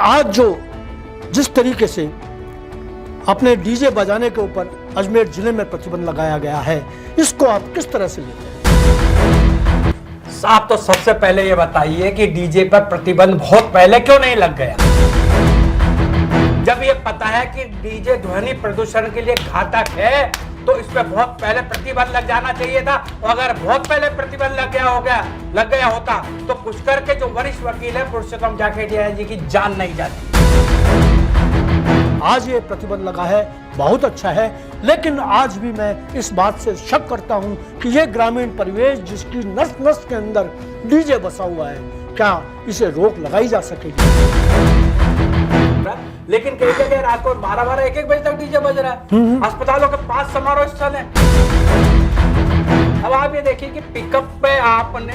आज जो जिस तरीके से अपने डीजे बजाने के ऊपर अजमेर जिले में प्रतिबंध लगाया गया है, इसको आप किस तरह से लेते हैं? साहब, तो सबसे पहले ये बताइए कि डीजे पर प्रतिबंध बहुत पहले क्यों नहीं लग गया? जब ये पता है कि डीजे ध्वनि प्रदूषण के लिए घातक है, तो इस पे बहुत पहले प्रतिबंध लग जाना चाहिए था। और अगर बहुत पहले प्रतिबंध लग गया होता तो पुष्कर के जो वरिष्ठ वकील है पुरुषोत्तम जाखेड़िया जी की जान नहीं जाती। आज ये प्रतिबंध लगा है, बहुत अच्छा है, लेकिन आज भी मैं इस बात से शक करता हूं कि ये ग्रामीण परिवेश जिसकी नस नस के अंदर डीजे बसा हुआ है, क्या इसे रोक लगाई जा सकेगी? लेकिन कई जगह रात को 12-12, 1-1 बजे तक डीजे बज रहा है। अस्पतालों के पास समारोह स्थल है। अब आप ये देखिए कि पिकअप पे आपने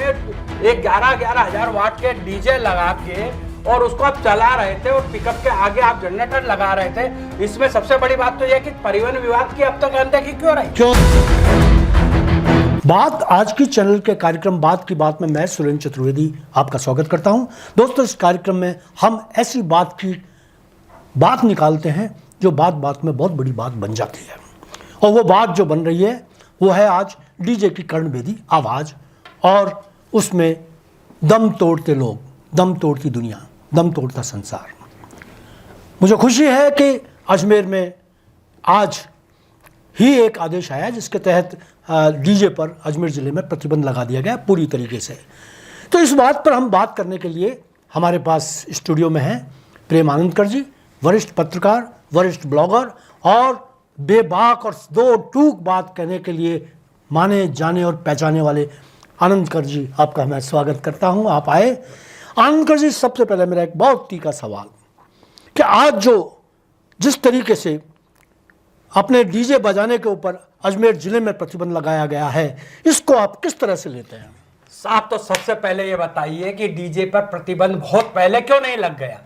एक 11-11 हजार वाट के डीजे लगा के और उसको आप चला रहे थे और पिकअप के आगे आप जनरेटर लगा रहे थे। इसमें सबसे बड़ी बात तो यह कि परिवहन विभाग की अब तक अनदेखी क्यों रही? क्यों? बात आज की चैनल के कार्यक्रम बात की बात में मैं सुरेंद्र चतुर्वेदी आपका स्वागत करता हूं। दोस्तों, इस कार्यक्रम में हम ऐसी बात निकालते हैं जो बात में बहुत बड़ी बात बन जाती है, और वो बात जो बन रही है वो है आज डीजे की कर्णभेदी आवाज़, और उसमें दम तोड़ते लोग, दम तोड़ती दुनिया, दम तोड़ता संसार। मुझे खुशी है कि अजमेर में आज ही एक आदेश आया जिसके तहत डीजे पर अजमेर ज़िले में प्रतिबंध लगा दिया गया पूरी तरीके से। तो इस बात पर हम बात करने के लिए हमारे पास स्टूडियो में हैं प्रेम आनंदकर जी, वरिष्ठ पत्रकार, वरिष्ठ ब्लॉगर और बेबाक और दो टूक बात कहने के लिए माने जाने और पहचाने वाले आनंदकर जी, आपका मैं स्वागत करता हूं। आप आए। आनंदकर जी, सबसे पहले मेरा एक बहुत तीखा सवाल कि आज जो जिस तरीके से अपने डीजे बजाने के ऊपर अजमेर जिले में प्रतिबंध लगाया गया है, इसको आप किस तरह से लेते हैं? साहब, तो सबसे पहले ये बताइए कि डीजे पर प्रतिबंध बहुत पहले क्यों नहीं लग गया?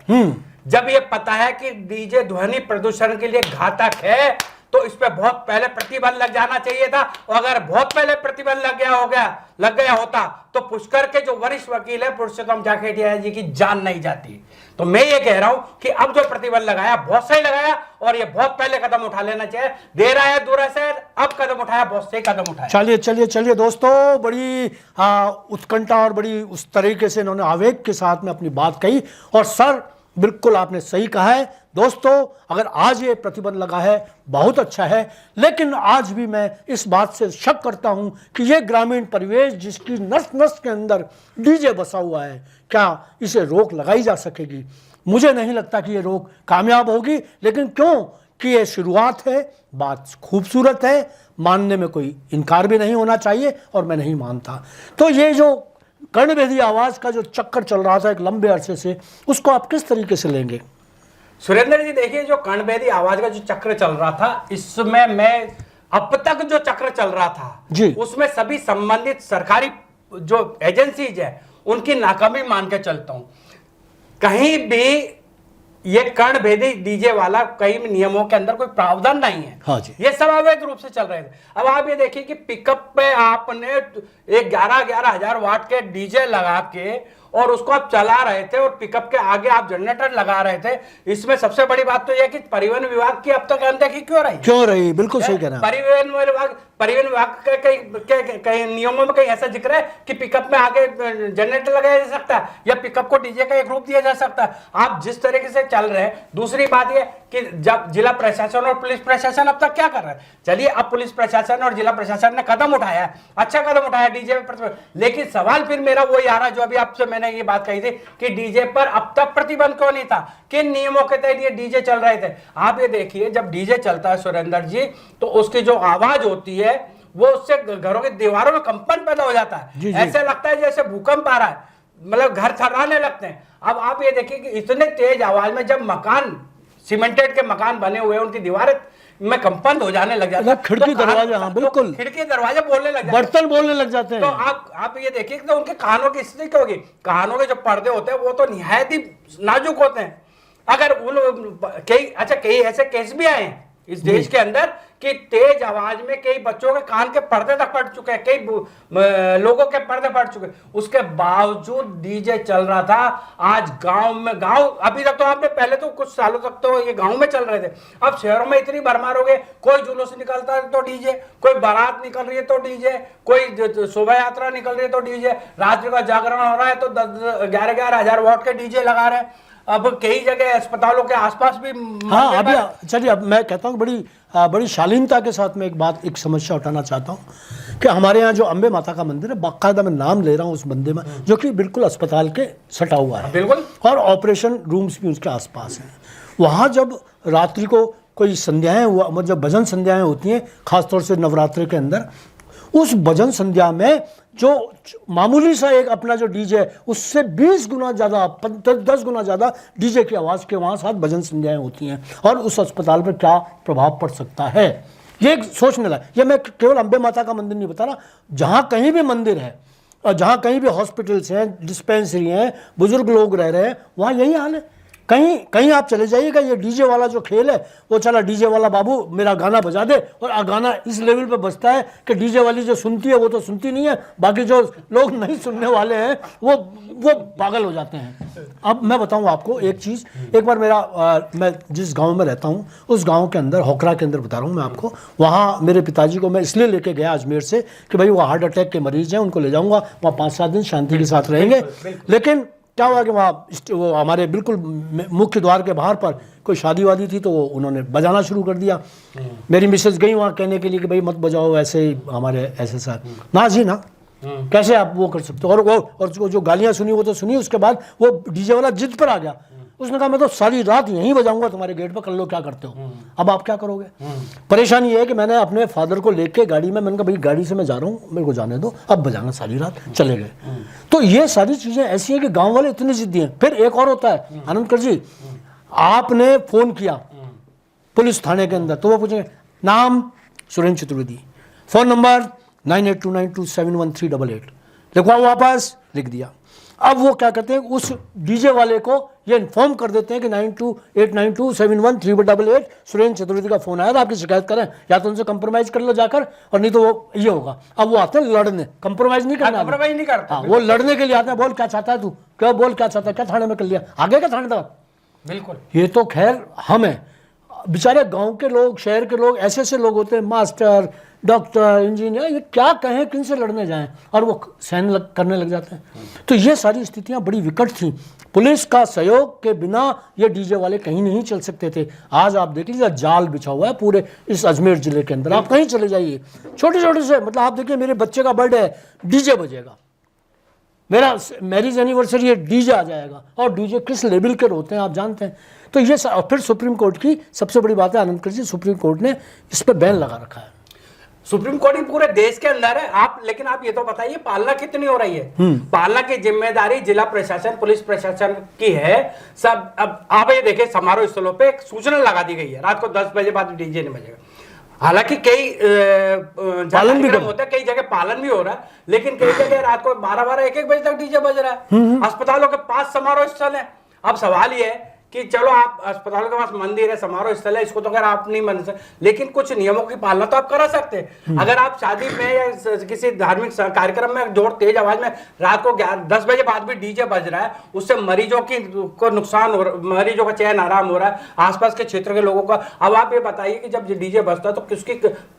जब ये पता है कि डीजे ध्वनि प्रदूषण के लिए घातक है, तो इस पे बहुत पहले प्रतिबंध लग जाना चाहिए था। और अगर बहुत पहले प्रतिबंध लग गया होता तो पुष्कर के जो वरिष्ठ वकील है पुरुषोत्तम जाखेड़िया जी की जान नहीं जाती। तो मैं ये कह रहा हूं कि अब जो प्रतिबंध लगाया बहुत सही लगाया, और ये बहुत पहले कदम उठा लेना चाहिए। देर आया दुरुस्त है, अब कदम उठाया, बहुत सही कदम उठाया। चलिए दोस्तों, बड़ी उत्कंठा और बड़ी उस तरीके से इन्होंने आवेग के साथ में अपनी बात कही, और सर बिल्कुल आपने सही कहा है। दोस्तों, अगर आज ये प्रतिबंध लगा है बहुत अच्छा है, लेकिन आज भी मैं इस बात से शक करता हूं कि ये ग्रामीण परिवेश जिसकी नस नस के अंदर डीजे बसा हुआ है, क्या इसे रोक लगाई जा सकेगी? मुझे नहीं लगता कि ये रोक कामयाब होगी, लेकिन क्यों कि ये शुरुआत है, बात खूबसूरत है, मानने में कोई इनकार भी नहीं होना चाहिए, और मैं नहीं मानता। तो ये जो कर्णभेदी आवाज का जो चक्कर चल रहा था एक लंबे अरसे से, उसको आप किस तरीके से लेंगे? सुरेंद्र जी, देखिए, जो कर्णभेदी आवाज का जो चक्र चल रहा था, इसमें मैं अब तक जो चक्र चल रहा था जी, उसमें सभी संबंधित सरकारी जो एजेंसीज है उनकी नाकामी मान के चलता हूं। कहीं भी ये कर्णभेदी डीजे वाला कई नियमों के अंदर कोई प्रावधान नहीं है। हाँ जी, ये सब अवैध रूप से चल रहे थे। अब आप ये देखिए कि पिकअप पे आपने एक 11-11 हजार वाट के डीजे लगा के और उसको आप चला रहे थे, और पिकअप के आगे आप जनरेटर लगा रहे थे। इसमें सबसे बड़ी बात तो यह कि परिवहन विभाग की अब तक अनदेखी क्यों रही? बिल्कुल सही कह रहे हैं। परिवहन विभाग के कई नियमों में कहीं ऐसा जिक्र है कि पिकअप में आगे जनरेटर लगाया जा सकता है या पिकअप को डीजे का एक रूप दिया जा सकता है। आप जिस तरीके से चल रहे हैं। दूसरी बात यह कि जब जिला प्रशासन और पुलिस प्रशासन अब तक क्या कर रहा है? चलिए, अब पुलिस प्रशासन और जिला प्रशासन ने कदम उठाया है, अच्छा कदम उठाया डीजे पर प्रतिबंध, लेकिन सवाल फिर मेरा वही आ रहा जो अभी आपसे मैंने ये बात कही थी कि डीजे पर अब तक प्रतिबंध क्यों नहीं था? किन नियमों के तहत ये डीजे चल रहे थे? आप ये देखिए, जब डीजे चलता है सुरेंद्र जी, तो उसकी जो आवाज होती है वो उससे घरों की दीवारों में कंपन पैदा हो जाता है। ऐसे लगता है जैसे भूकंप आ रहा है, मतलब घर थर्राने लगते हैं। अब आप ये देखिए कि इतने तेज आवाज में जब मकान, सीमेंटेड के मकान बने हुए हैं, उनकी दीवारें में कंपन हो जाने लग जाता है, खिड़की दरवाजे, हाँ बिल्कुल, खिड़की दरवाजे बोलने लग जाते हैं, बर्तन बोलने लग जाते हैं। तो आप ये देखिए तो उनके कानों की स्थिति क्या होगी? कानों के जो पर्दे होते हैं वो तो निहायत ही नाजुक होते हैं। अगर कई ऐसे केस भी आए हैं इस देश के अंदर कि तेज आवाज में कई बच्चों के कान के पर्दे तक फट चुके हैं, कई लोगों के पर्दे फट चुके हैं, उसके बावजूद डीजे चल रहा था। आज गांव में, गांव अभी तक तो आपने, पहले तो कुछ सालों तक तो ये गांव में चल रहे थे, अब शहरों में इतनी भरमार हो गए, कोई जुलूस निकलता है तो डीजे, कोई बारात निकल रही है तो डीजे, कोई शोभा यात्रा निकल रही है तो डीजे, रात्रि का जागरण हो रहा है तो 11-11 हजार वॉट के डीजे लगा रहे हैं। अब कई जगह अस्पतालों के आसपास भी, हाँ अभी चलिए, अब मैं कहता हूँ बड़ी शालीनता के साथ में एक समस्या उठाना चाहता हूँ कि हमारे यहाँ जो अम्बे माता का मंदिर है, बाकायदा मैं नाम ले रहा हूँ उस मंदिर में, जो कि बिल्कुल अस्पताल के सटा हुआ है, बिल्कुल, और ऑपरेशन रूम्स भी उसके आसपास हैं। वहाँ जब रात्रि को कोई संध्याएं हुआ, मतलब भजन संध्याएं होती हैं, खासतौर से नवरात्रि के अंदर, उस भजन संध्या में जो मामूली सा एक अपना जो डीजे है, उससे 20 गुना ज़्यादा, 10 गुना ज़्यादा डीजे की आवाज़ के वहाँ साथ भजन संध्याएं होती हैं, और उस अस्पताल पर क्या प्रभाव पड़ सकता है, ये एक सोचने लगा। ये मैं केवल अम्बे माता का मंदिर नहीं बता रहा, जहाँ कहीं भी मंदिर है और जहाँ कहीं भी हॉस्पिटल्स हैं, डिस्पेंसरी हैं, बुजुर्ग लोग रह रहे हैं, वहाँ यही हाल है। कहीं कहीं आप चले जाइएगा, ये डीजे वाला जो खेल है, वो चला डीजे वाला बाबू मेरा गाना बजा दे, और गाना इस लेवल पे बजता है कि डीजे वाली जो सुनती है वो तो सुनती नहीं है, बाकी जो लोग नहीं सुनने वाले हैं वो पागल हो जाते हैं। अब मैं बताऊं आपको एक चीज़, एक बार मैं जिस गांव में रहता हूं, उस गांव के अंदर, होकरा के अंदर बता रहा हूं मैं आपको, वहाँ मेरे पिताजी को मैं इसलिए लेके गया अजमेर से कि भाई वो हार्ट अटैक के मरीज हैं, उनको ले जाऊँगा, वहाँ 5-7 दिन शांति के साथ रहेंगे। लेकिन क्या हुआ कि वहाँ वो हमारे बिल्कुल मुख्य द्वार के बाहर पर कोई शादी वादी थी, तो वो उन्होंने बजाना शुरू कर दिया। मेरी मिसेज गई वहाँ कहने के लिए कि भाई मत बजाओ, ऐसे ही हमारे ऐसे साथ, ना जी ना, कैसे आप वो कर सकते हो। और जो गालियाँ सुनी वो तो सुनी, उसके बाद वो डीजे वाला जिद पर आ गया, उसने कहा मैं तो सारी रात यहीं बजाऊंगा तुम्हारे गेट पर, कर लो क्या करते हो। अब आप क्या करोगे। परेशानी ये है कि मैंने अपने फादर को लेके गाड़ी में, मैंने कहा भाई गाड़ी से मैं जा रहा हूँ, मेरे को जाने दो, अब बजाना सारी रात, चले गए। तो ये सारी चीज़ें ऐसी हैं कि गांव वाले इतने जिद्दी हैं। फिर एक और होता है, आनंदकर जी, आपने फ़ोन किया पुलिस थाने के अंदर, तो वो पूछेंगे नाम सुरेंद्र चतुर्वेदी, फ़ोन नंबर 9829271388, लिखवाओ वापस, लिख दिया। अब वो क्या करते हैं, उस डीजे वाले को ये इन्फॉर्म कर देते हैं कि 9289271388 सुरेंद्र चतुर्वेदी का फ़ोन आया था, आपकी शिकायत करें, या तो उनसे कंप्रोमाइज़ कर लो जाकर, और नहीं तो वो ये होगा। अब वो आते हैं लड़ने, कंप्रोमाइज़ नहीं करना, कंप्रोमाइज़ नहीं करता, हाँ, वो लड़ने के लिए आते हैं। बोल क्या चाहता है तू, क्या बोल क्या चाहता है, क्या थाने में कर लिया, आगे क्या थाने तक। बिल्कुल, ये तो खैर हम हैं, बेचारे गांव के लोग, शहर के लोग, ऐसे ऐसे लोग होते हैं, मास्टर, डॉक्टर, इंजीनियर, ये क्या कहें, किन से लड़ने जाएं, और वो सहन करने लग जाते हैं। तो ये सारी स्थितियां बड़ी विकट थी। पुलिस का सहयोग के बिना ये डीजे वाले कहीं नहीं चल सकते थे। आज आप देख लीजिए, जाल बिछा हुआ है पूरे इस अजमेर जिले के अंदर, आप कहीं चले जाइए, छोटे छोटे से, मतलब आप देखिए मेरे बच्चे का बर्थडे है, डीजे बजेगा, मेरा मैरिज एनिवर्सरी है, डीजे आ जाएगा, और डीजे किस लेवल के होते हैं आप जानते हैं। तो ये फिर सुप्रीम कोर्ट की सबसे बड़ी बात है आनंदकर जी, सुप्रीम कोर्ट ने इस पर बैन लगा रखा है। सुप्रीम कोर्ट ही पूरे देश के अंदर है। आप, लेकिन आप ये तो बताइए पालना कितनी हो रही है। पालना की जिम्मेदारी जिला प्रशासन, पुलिस प्रशासन की है सब। अब आप ये देखें, समारोह स्थलों पे एक सूचना लगा दी गई है, रात को 10 बजे बाद डीजे नहीं बजेगा। हालांकि कई पालन भी होता है, कई जगह पालन भी हो रहा है, लेकिन कई जगह रात को 12-12, 1-1 बजे तक डीजे बज रहा है। अस्पतालों के पास समारोह स्थल है। अब सवाल ये है कि चलो आप अस्पतालों के पास मंदिर है, समारोह स्थल है, इसको तो अगर आप नहीं मान सकते, लेकिन कुछ नियमों की पालना तो आप करा सकते हैं। अगर आप शादी में या किसी धार्मिक कार्यक्रम में जोर तेज आवाज में रात को 10 बजे बाद भी डीजे बज रहा है, उससे मरीजों को नुकसान हो रहा है, मरीजों का चैन आराम हो रहा है, आसपास के क्षेत्र के लोगों का। अब आप ये बताइए कि जब डीजे बजता है तो किसकी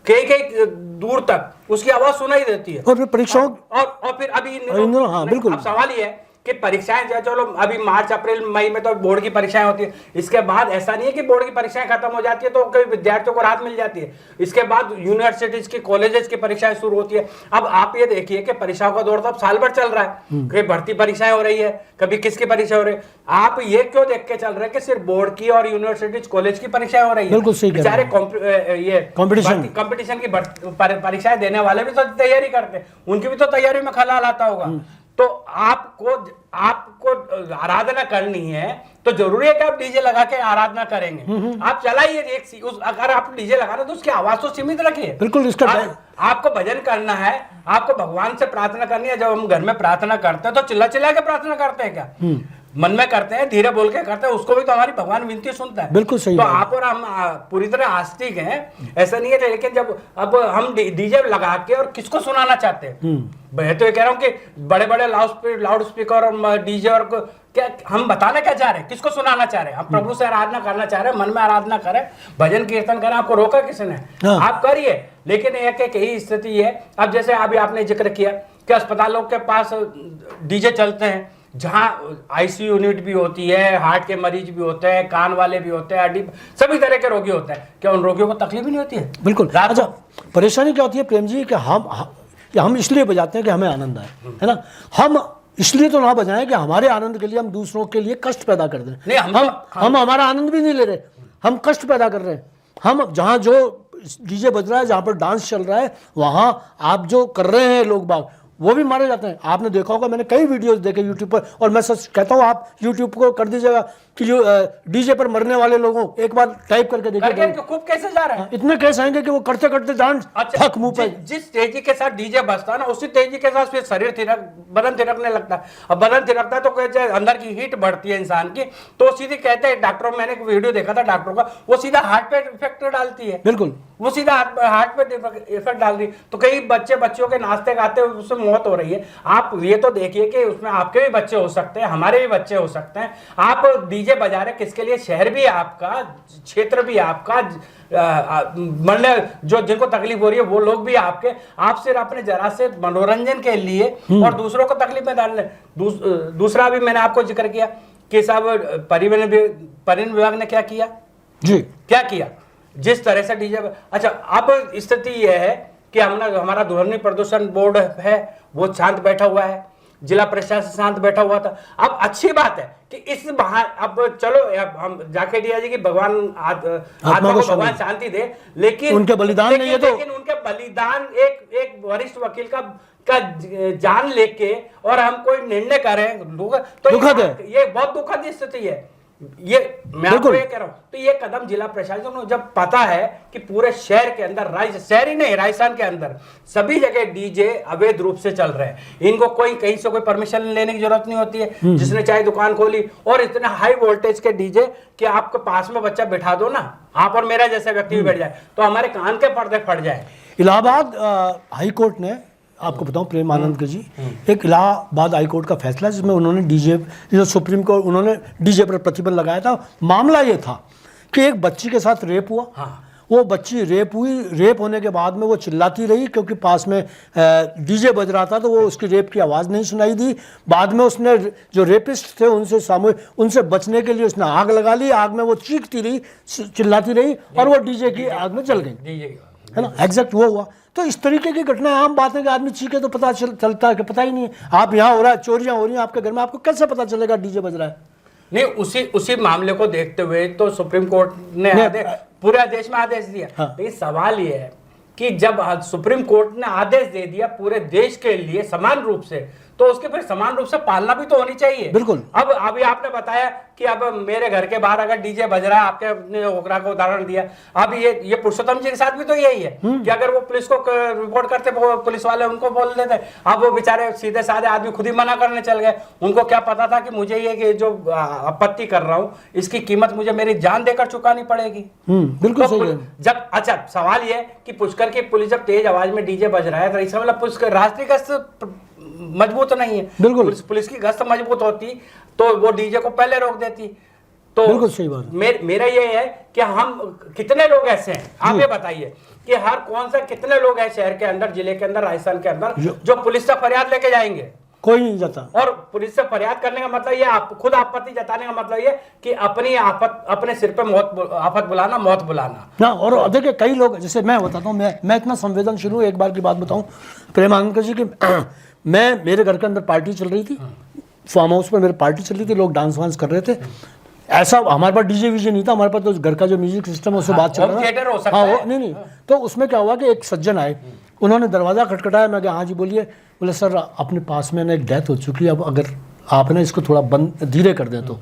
कई दूर तक उसकी आवाज सुनाई देती है, और फिर परीक्षाओं और फिर अभी हाँ बिल्कुल। अब सवाल ये है कि परीक्षाएं, चलो अभी मार्च अप्रैल मई में तो बोर्ड की परीक्षाएं होती है, इसके बाद ऐसा नहीं है कि बोर्ड की परीक्षाएं खत्म हो जाती है तो कई विद्यार्थियों को राहत मिल जाती है। इसके बाद यूनिवर्सिटीज की, कॉलेजेस की परीक्षाएं शुरू होती है। अब आप ये देखिए कि परीक्षाओं का दौर तो अब साल भर चल रहा है, कभी भर्ती परीक्षाएं हो रही है, कभी किसकी परीक्षा हो रही है। आप ये क्यों देख के चल रहे हैं कि सिर्फ बोर्ड की और यूनिवर्सिटीज, कॉलेज की परीक्षाएं हो रही है। बिल्कुल सही, बेचारे ये कंपटीशन की परीक्षाएं देने वाले भी तो तैयारी करते हैं, उनकी भी तो तैयारी में खलाल आता होगा। तो आपको आराधना करनी है तो जरूरी है कि आप डीजे लगा के आराधना करेंगे। आप चलाइए अगर आप डीजे लगा रहे तो उसकी आवाज तो सीमित रखिए। बिल्कुल, इसका आपको भजन करना है, आपको भगवान से प्रार्थना करनी है। जब हम घर में प्रार्थना करते हैं तो चिल्ला चिल्ला के प्रार्थना करते हैं क्या? मन में करते हैं, धीरे बोल के करते हैं, उसको भी तो हमारी भगवान विनती सुनता है। बिल्कुल सही तो बात है। आप और हम पूरी तरह आस्तिक हैं, ऐसा नहीं है। लेकिन जब अब हम डीजे लगा के और किसको सुनाना चाहते हैं? मैं तो ये कह रहा हूँ कि बड़े बड़े लाउड स्पीकर और डीजे और क्या हम बताना क्या चाह रहे हैं, किसको सुनाना चाह रहे हैं? हम प्रभु से आराधना करना चाह रहे हैं, मन में आराधना करें, भजन कीर्तन करें, आपको रोका किसने? हाँ। आप करिए। लेकिन एक यही स्थिति है। अब जैसे अभी आपने जिक्र किया कि अस्पतालों के पास डीजे चलते हैं, जहां आईसीयू यूनिट भी होती है, हार्ट के मरीज भी होते हैं, कान वाले भी होते हैं, हड्डी, सभी तरह के रोगी होते हैं। क्या उन रोगियों को तकलीफ नहीं होती है? बिल्कुल। रात अच्छा, को परेशानी क्या होती है प्रेम जी कि हम इसलिए बजाते हैं कि हमें आनंद आए, है ना। हम इसलिए तो ना बजाएं कि हमारे आनंद के लिए हम दूसरों के लिए कष्ट पैदा कर दें। नहीं, हम हमारा आनंद भी नहीं ले रहे, हम कष्ट पैदा कर रहे हैं। हम जहाँ जो डीजे बज रहा है, जहाँ पर डांस चल रहा है, वहाँ आप जो कर रहे हैं लोग बाग, वो भी मारे जाते हैं। आपने देखा होगा, मैंने कई वीडियोस देखे यूट्यूब पर, और मैं सच कहता हूँ आप यूट्यूब को कर दीजिएगा कि जो डीजे पर मरने वाले लोगों, एक बार टाइप करके देखिए, खूब कैसे जा रहे हैं। इतने केस आएंगे कि वो करते करते डांस फक मुंह पे। जिस तेजी के साथ डीजे बजता है ना, उसी तेजी के साथ फिर शरीर बदन थिरकने लगता है। अब बदन थिरकता है तो कहते हैं अंदर की हीट बढ़ती है इंसान की, तो सीधे कहते हैं डॉक्टरों, मैंने एक वीडियो देखा था डॉक्टरों का, वो सीधा हार्ट पे इफेक्ट डालती है। बिल्कुल, वो सीधा हार्ट पे इफेक्ट डाल रही है। तो कई बच्चों के नाचते गाते उससे मौत हो रही है। आप ये तो देखिए कि उसमें आपके भी बच्चे हो सकते हैं, हमारे भी बच्चे हो सकते हैं। आप डीजे बजा रहे किसके लिए? शहर भी आपका, क्षेत्र भी आपका, मतलब जो जिनको तकलीफ हो रही है वो लोग भी आपके। आप सिर्फ अपने जरा से मनोरंजन के लिए और दूसरों को तकलीफ में डाल रहे। दूसरा भी मैंने आपको जिक्र किया कि साहब परिवहन विभाग ने क्या किया जी, क्या किया, जिस तरह से डीजे। अच्छा, अब स्थिति यह है कि हमारा ध्वनि प्रदूषण बोर्ड है, वो शांत बैठा हुआ है, जिला प्रशासन शांत बैठा हुआ था। अब अच्छी बात है कि इस अब चलो, अब हम जाके दिया जी कि भगवान आत्मा को भगवान शांति दे, लेकिन उनके बलिदान नहीं है तो, लेकिन उनके बलिदान एक वरिष्ठ वकील का जान लेके और हम कोई निर्णय करें तो दुखद है। ये बहुत दुखद स्थिति है। ये मैं आपको ये कह रहा हूं, तो ये कदम जिला प्रशासन को जब पता है कि पूरे शहर के अंदर, शहर ही नहीं, राजस्थान के अंदर सभी जगह डीजे अवैध रूप से चल रहे हैं, इनको कोई कहीं से कोई परमिशन लेने की जरूरत नहीं होती है। जिसने चाहे दुकान खोली, और इतने हाई वोल्टेज के डीजे कि आपके पास में बच्चा बैठा दो ना, आप और मेरा जैसा व्यक्ति भी बैठ जाए तो हमारे कान के पर्दे फट जाए। इलाहाबाद हाई कोर्ट ने, आपको बताऊं प्रेम आनंद जी, एक इलाहाबाद हाई कोर्ट का फैसला जिसमें उन्होंने डीजे, जो सुप्रीम कोर्ट, उन्होंने डीजे पर प्रतिबंध लगाया था। मामला ये था कि एक बच्ची के साथ रेप हुआ। वो बच्ची रेप हुई, रेप होने के बाद में वो चिल्लाती रही क्योंकि पास में डीजे बज रहा था, तो वो उसकी रेप की आवाज़ नहीं सुनाई दी। बाद में उसने जो रेपिस्ट थे उनसे बचने के लिए उसने आग लगा ली, आग में वो चीखती रही, चिल्लाती रही, और वो डीजे की आग में जल गई, है ना। एग्जैक्ट वो हुआ। तो इस तरीके की घटनाएं आम बात है कि आदमी चीखे तो पता चलता है कि पता ही नहीं है। आप यहाँ हो रहा है, चोरियां हो रही हैं आपके घर में, आपको कैसे पता चलेगा डीजे बज रहा है? नहीं, उसी मामले को देखते हुए तो सुप्रीम कोर्ट ने पूरे देश में आदेश दिया। लेकिन सवाल यह है कि जब सुप्रीम कोर्ट ने आदेश दे दिया पूरे देश के लिए समान रूप से, तो उसके फिर समान रूप से पालना भी तो होनी चाहिए। बिल्कुल। अब अभी आपने बताया कि अब मेरे घर के बाहर अगर डीजे बज रहा है, आपके अपने ओकरा को उदाहरण दिया, अब ये पुरुषोत्तम जी के साथ भी तो यही है कि अगर वो पुलिस को रिपोर्ट करते, पुलिस वाले उनको बोल देते, अब वो बेचारे सीधे साधे आदमी खुद ही मना करने चल गए। उनको क्या पता था कि मुझे ये कि जो आपत्ति कर रहा हूँ इसकी कीमत मुझे मेरी जान देकर चुकानी पड़ेगी। बिल्कुल सही है। जब अच्छा सवाल ये कि पुष्कर की पुलिस जब तेज आवाज में डीजे बज रहा है, तो इसका मतलब पुष्कर राष्ट्रीय गश्त मजबूत नहीं है। बिल्कुल, पुलिस की गश्त मजबूत होती तो वो डीजे को पहले रोक देती। तो बिल्कुल सही बात है। मेरा ये है कि हम कितने लोग ऐसे हैं, आप ये बताइए कि हर कौन सा कितने लोग हैं शहर के अंदर, जिले के अंदर, राजस्थान के अंदर जो पुलिस से फरियाद लेके जाएंगे? कोई नहीं जाता। और पुलिस से फरियाद करने का मतलब ये, आप खुद आपत्ति जताने का मतलब ये कि अपनी अपने सिर पे आफत बुलाना, मौत बुलाना ना। और देखिए कई लोग, जैसे मैं बताता हूँ, मैं इतना संवेदनशील हूँ। एक बार की बात बताऊँ प्रेमानंद जी की, मेरे घर के अंदर पार्टी चल रही थी, फार्म हाउस पर मेरी पार्टी चल रही थी, लोग डांस वांस कर रहे थे। ऐसा हमारे पास डीजे वीजे नहीं था, हमारे पास तो घर का जो म्यूजिक सिस्टम है उससे बात चल रहा था। हाँ, नहीं। तो उसमें क्या हुआ कि एक सज्जन आए, उन्होंने दरवाज़ा खटखटाया। मैं कहा हाँ जी बोलिए। बोले सर अपने पास में ना एक डेथ हो चुकी है, अब अगर आप ना इसको थोड़ा बंद धीरे कर दें तो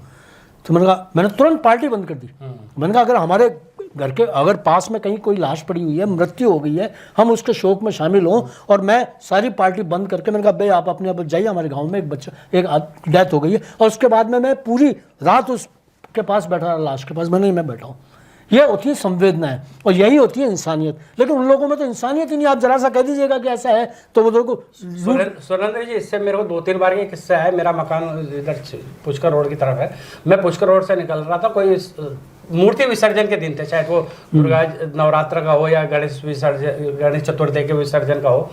मैंने कहा, मैंने तुरंत पार्टी बंद कर दी। मैंने कहा अगर हमारे घर के अगर पास में कहीं कोई लाश पड़ी हुई है, मृत्यु हो गई है, हम उसके शोक में शामिल हों और मैं सारी पार्टी बंद करके मैंने कहा भाई आप अपने आप जाइए, हमारे गांव में एक डेथ हो गई है, और उसके बाद में मैं पूरी रात उसके पास बैठा रहा, लाश के पास मैं बैठा हूँ। ये होती है संवेदनाएं और यही होती है इंसानियत। लेकिन उन लोगों में तो इंसानियत ही नहीं। आप जरा सा कह दीजिएगा कि ऐसा है तो वो को सुरेंद्र जी, इससे मेरे को 2-3 बार ये किस्सा है। मेरा मकान इधर पुष्कर रोड की तरफ है, मैं पुष्कर रोड से निकल रहा था, कोई मूर्ति विसर्जन के दिन थे, शायद वो दुर्गा नवरात्र का हो या गणेश चतुर्थी के विसर्जन का हो।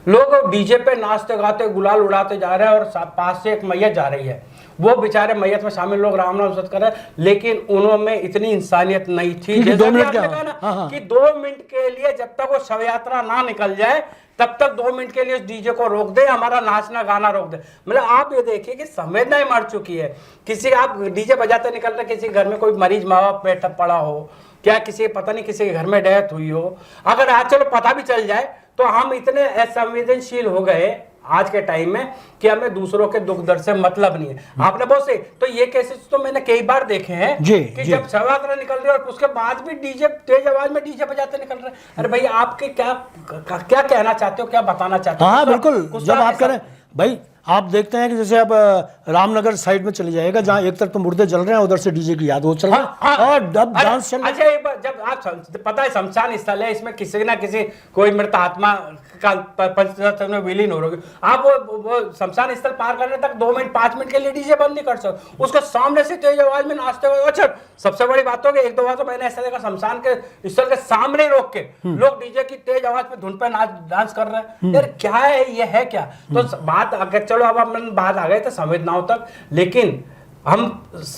लोग डीजे पे नाचते गाते गुलाल उड़ाते जा रहे हैं और पास से एक मैयत जा रही है, वो बेचारे मैयत में शामिल लोग राम नाम सत कर रहे हैं, लेकिन उनमें इतनी इंसानियत नहीं थी। जैसे 2 मिनट कि 2 मिनट के लिए जब तक वो शव यात्रा ना निकल जाए तब तक 2 मिनट के लिए डीजे को रोक दे, हमारा नाचना गाना रोक दे। मतलब आप ये देखिए कि संवेदनाएं मर चुकी है। किसी आप डीजे बजाते निकल रहे, किसी घर में कोई मरीज माँ बाप बैठा पड़ा हो, क्या किसी पता नहीं किसी के घर में डेथ हुई हो, अगर आज चलो पता भी चल जाए तो हम इतने असंवेदनशील हो गए आज के टाइम में कि हमें दूसरों के दुख दर्द से मतलब नहीं है। आपने बहुत सही, तो ये केसेस तो मैंने कई बार देखे हैं कि जब शव यात्रा निकल रही है और उसके बाद भी डीजे तेज आवाज में डीजे बजाते निकल रहे हैं। अरे भाई आपके क्या कहना चाहते हो, क्या बताना चाहते हो? हाँ बिल्कुल, जब आप कह रहे हैं भाई, आप देखते हैं कि जैसे अब रामनगर साइड में चले जाएगा जहाँ एक तरफ तो मुर्दे जल रहे हैं, उधर से डीजे की याद वो चल रहा है और डब डांस चल रहा है। अच्छा एक बार जब आप पता है शमशान स्थल है, इसमें किसी ना किसी कोई मृत आत्मा का पंचतत्व में विलीन हो रही, आप वो शमशान स्थल पार करने तक 2 मिनट 5 मिनट के लिए डीजे बंद नहीं कर सकते, उसके सामने से तेज आवाज में नाचते हुए। अच्छा सबसे बड़ी बात हो गई, 1-2 बार तो मैंने ऐसा देखा शमशान के स्थल के सामने रोक के लोग डीजे की तेज आवाज पे धुन पे डांस कर रहे हैं। यार क्या है, ये है क्या? तो बात अगर चलो अब हम बात आ गए तो संवेदनाओं तक, लेकिन हम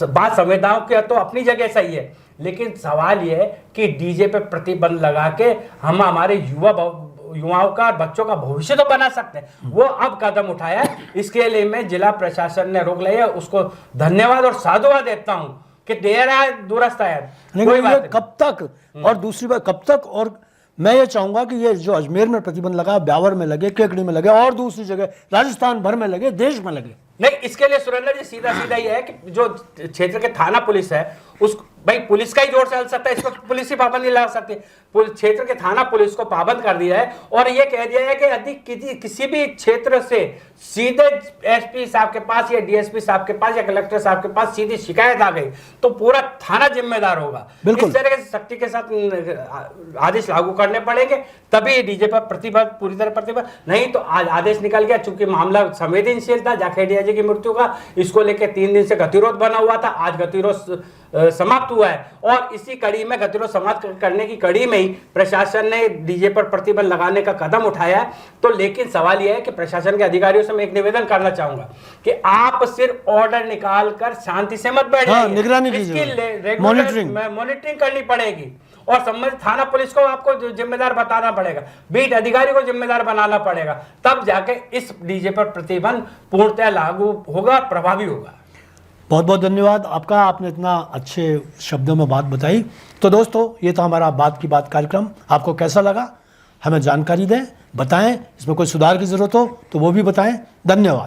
बात संवेदनाओं की तो अपनी जगह सही है, लेकिन सवाल ये है कि डीजे पे प्रतिबंध लगा के हम हमारे युवाओं का बच्चों का भविष्य तो बना सकते हैं। वो अब कदम उठाया है, इसके लिए मैं जिला प्रशासन ने रोक लिया है, उसको धन्यवाद और साधुवाद देता हूं कि देर है दुरुस्त है। कब तक और दूसरी बात कब तक, और मैं ये चाहूंगा कि ये जो अजमेर में प्रतिबंध लगा, ब्यावर में लगे, केकड़ी में लगे और दूसरी जगह राजस्थान भर में लगे, देश में लगे। नहीं, इसके लिए सुरेंद्र जी सीधा ये है कि जो क्षेत्र के थाना पुलिस है उस भाई पुलिस का ही जोर से चल सकता है, इसको पुलिस ही पाबंदी लगा सकती है। क्षेत्र के थाना पुलिस को पाबंद कर दिया है और ये कह दिया है कि यदि किसी भी क्षेत्र से सीधे एसपी साहब के पास या डीएसपी साहब के पास या कलेक्टर साहब के पास सीधी शिकायत आ गई तो पूरा थाना जिम्मेदार होगा। इस तरह से सख्ती के साथ आदेश लागू करने पड़ेंगे, तभी डीजे पर प्रतिबंध पूरी तरह प्रतिबंध, नहीं तो आज आदेश निकल गया। चूंकि मामला संवेदनशील था जाखेड़िया जी की मृत्यु का, इसको लेकर 3 दिन से गतिरोध बना हुआ था, आज गतिरोध समाप्त हुआ है और इसी कड़ी में गतिरोध समाप्त करने की कड़ी में ही प्रशासन ने डीजे पर प्रतिबंध लगाने का कदम उठाया है। तो लेकिन सवाल यह है कि प्रशासन के अधिकारियों से मैं एक निवेदन करना चाहूंगा कि आप सिर्फ ऑर्डर निकाल कर शांति से मत बैठ जाइए, निगरानी कीजिए, मॉनिटरिंग करनी पड़ेगी और संबंधित थाना पुलिस को आपको जिम्मेदार बताना पड़ेगा, बीट अधिकारी को जिम्मेदार बनाना पड़ेगा, तब जाके इस डीजे पर प्रतिबंध पूर्णतः लागू होगा, प्रभावी होगा। बहुत बहुत धन्यवाद आपका, आपने इतना अच्छे शब्दों में बात बताई। तो दोस्तों ये था हमारा बात की बात कार्यक्रम, आपको कैसा लगा हमें जानकारी दें, बताएं, इसमें कोई सुधार की ज़रूरत हो तो वो भी बताएं। धन्यवाद।